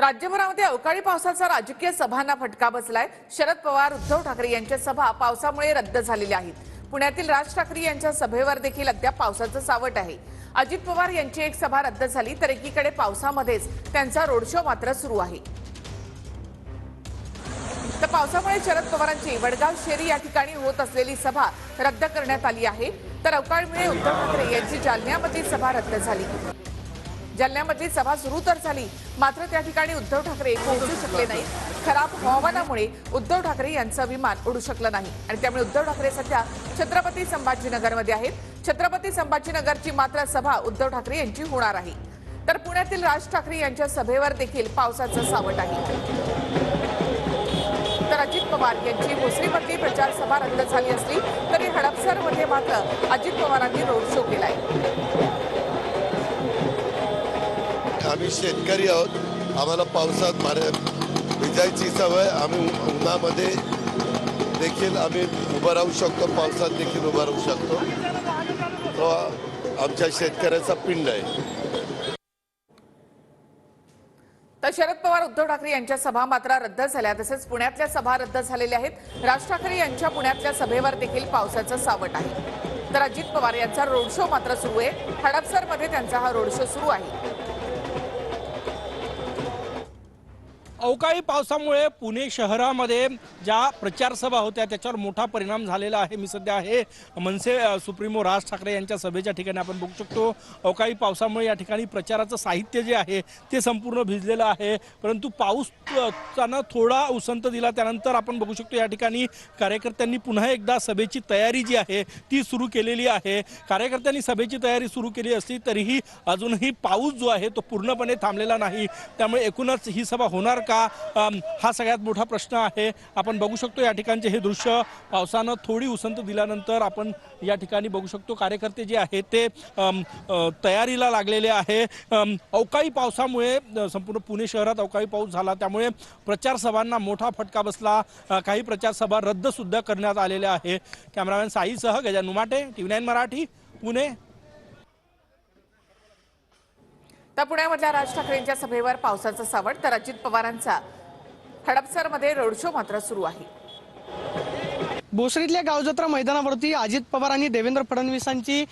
राज्यभरामध्ये अवकाळी पावसाचा राजकीय सभांना फटका बसलाय। शरद पवार उद्धव ठाकरे यांच्या सभा पावसामुळे रद्द झालेल्या आहेत। पुण्यातील राज ठाकरे यांच्या सभेवर देखील अद्याप पावसाचं सावट आहे। अजित पवार यांची एक सभा रद्द झाली तर एकीकडे पावसामध्येच त्यांचा रोड शो मात्र सुरू आहे। तर पावसामुळे शरद पवारांची वडगाव शेरी या ठिकाणी होत असलेली सभा रद्द करण्यात आली आहे। तर अवकाळीमुळे उद्धव ठाकरे यांची जालन्यामधली सभा रद्द झाली। जालन्यामधली सभा सुरू तर झाली, मात्र त्या ठिकाणी उद्धव ठाकरे पोहोचू शकले नाही। खराब हवामानामुळे उद्धव ठाकरे यांचं विमान उडू शकलं नाही आणि त्यामुळे उद्धव ठाकरे सध्या छत्रपती संभाजीनगरमध्ये आहेत। छत्रपती संभाजीनगरची मात्र सभा उद्धव ठाकरे यांची होणार आहे। तर पुण्यातील राज ठाकरे यांच्या सभेवर देखील पावसाचं सावट आहे। तर अजित पवार यांची भोसरीमधली प्रचार सभा रद्द झाली असली तरी हडपसरमध्ये मात्र अजित पवारांनी रोड शो केलाय। आम्ही शेतकरी आहोत, आम्हाला पावसात भिजायची सवय। आम्ही उन्हामध्ये देखील आम्ही उभं राहू शकतो, पावसात देखील उभं राहू शकतो। तो आमच्या शेतकऱ्याचा पिंड आहे। तर शरद पवार उद्धव ठाकरे यांच्या सभा मात्र रद्द झाल्या, तसेच पुण्यातल्या सभा रद्द झालेल्या आहेत। राज ठाकरे यांच्या पुण्यातल्या सभेवर देखील पावसाचं सावट आहे। तर अजित पवार यांचा रोड शो मात्र सुरू आहे। हडपसरमध्ये त्यांचा हा रोड शो सुरू आहे। अवकाळी पावसामुळे पुणे शहरामध्ये ज्या प्रचार सभा होत्या त्याच्यावर मोठा परिणाम झालेला आहे। मी सध्या आहे मनसे सुप्रीमो राज ठाकरे यांच्या सभेच्या ठिकाणी। आपण बघू शकतो अवकाळी पावसामुळे या ठिकाणी प्रचाराचं साहित्य जे आहे ते संपूर्ण भिजलेलं आहे, परंतु पाऊसानं थोडा उसंत दिला त्यानंतर आपण बघू शकतो या ठिकाणी कार्यकर्त्यांनी पुन्हा एकदा सभेची तयारी जी आहे ती सुरू केलेली आहे। कार्यकर्त्यांनी सभेची तयारी सुरू केली असली तरीही अजूनही पाऊस जो आहे तो पूर्णपणे थांबलेला नाही, त्यामुळे एकूणच ही सभा होणार का हा सगळ्यात मोठा प्रश्न आहे। आपण बघू शकतो या ठिकाणचे हे दृश्य पावसानं थोडी उसंत दिल्यानंतर आपण या ठिकाणी बघू शकतो कार्यकर्ते जे आहेत ते तयारीला लागलेले आहे। अवकाळी पावसामुळे संपूर्ण पुणे शहरात अवकाळी पाऊस झाला, त्यामुळे प्रचार सभांना मोठा फटका बसला। काही प्रचार सभा रद्द सुद्धा करण्यात आलेल्या आहे। कॅमेरामॅन साईसह गजानन उमाटे, TV9 मराठी, पुणे। तर पुण्यामधल्या राज ठाकरेंच्या सभेवर पावसाचं सावट, तर अजित पवारांचा हडपसरमध्ये रोड शो मात्र सुरू आहे। भोसरीतल्या गावजत्रा मैदानावरती अजित पवार आणि देवेंद्र फडणवीसांची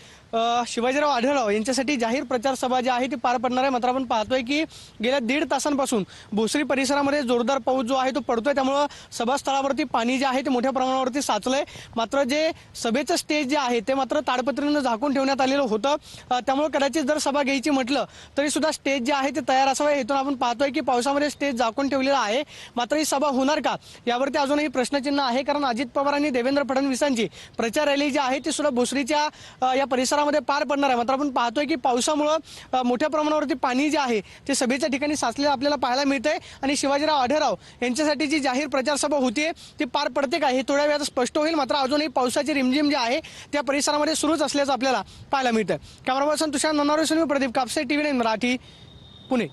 शिवाजीराव आढळराव यांच्यासाठी जाहीर प्रचार सभा जी आहे ती पार पडणार आहे। मात्र आपण पाहतोय की गेल्या 1.5 तासांपासून भोसरी परिसरामध्ये जोरदार पाऊस जो आहे तो पडतोय, त्यामुळे सभास्थळावरती पाणी जे आहे ते मोठ्या प्रमाणावरती साचलंय। मात्र जे सभेचं स्टेज जे आहे ते मात्र ताडपत्रीनं झाकून ठेवण्यात आलेलं होतं, त्यामुळे कदाचित जर सभा घ्यायची म्हटलं तरी सुद्धा स्टेज जे आहे ते तयार असावं। हेतून आपण पाहतोय की पावसामध्ये स्टेज झाकून ठेवलेला आहे, मात्र ही सभा होणार का यावरती अजूनही प्रश्नचिन्ह आहे। कारण अजित पवार आणि देवेंद्र फडणवीसांची प्रचार रॅली जी आहे ती सुद्धा भोसरीच्या या परिसरामध्ये पार पडणार आहे। मात्र आपण पाहतोय की पावसामुळे मोठ्या प्रमाणावरती पाणी जे आहे ते सभेच्या ठिकाणी साचलेलं आपल्याला पाहायला मिळतंय आणि शिवाजीराव आढळराव यांच्यासाठी जी जाहीर प्रचार सभा होतीये ती पार पडते का हे थोड्या वेळात स्पष्ट होईल। मात्र अजूनही पावसाची रिमझिम जी आहे त्या परिसरामध्ये सुरूच असल्याचं आपल्याला पाहायला मिळतं। कॅमेरा पर्सन तुषार ननावरे, प्रदीप कापसे, TV9 मराठी, पुणे।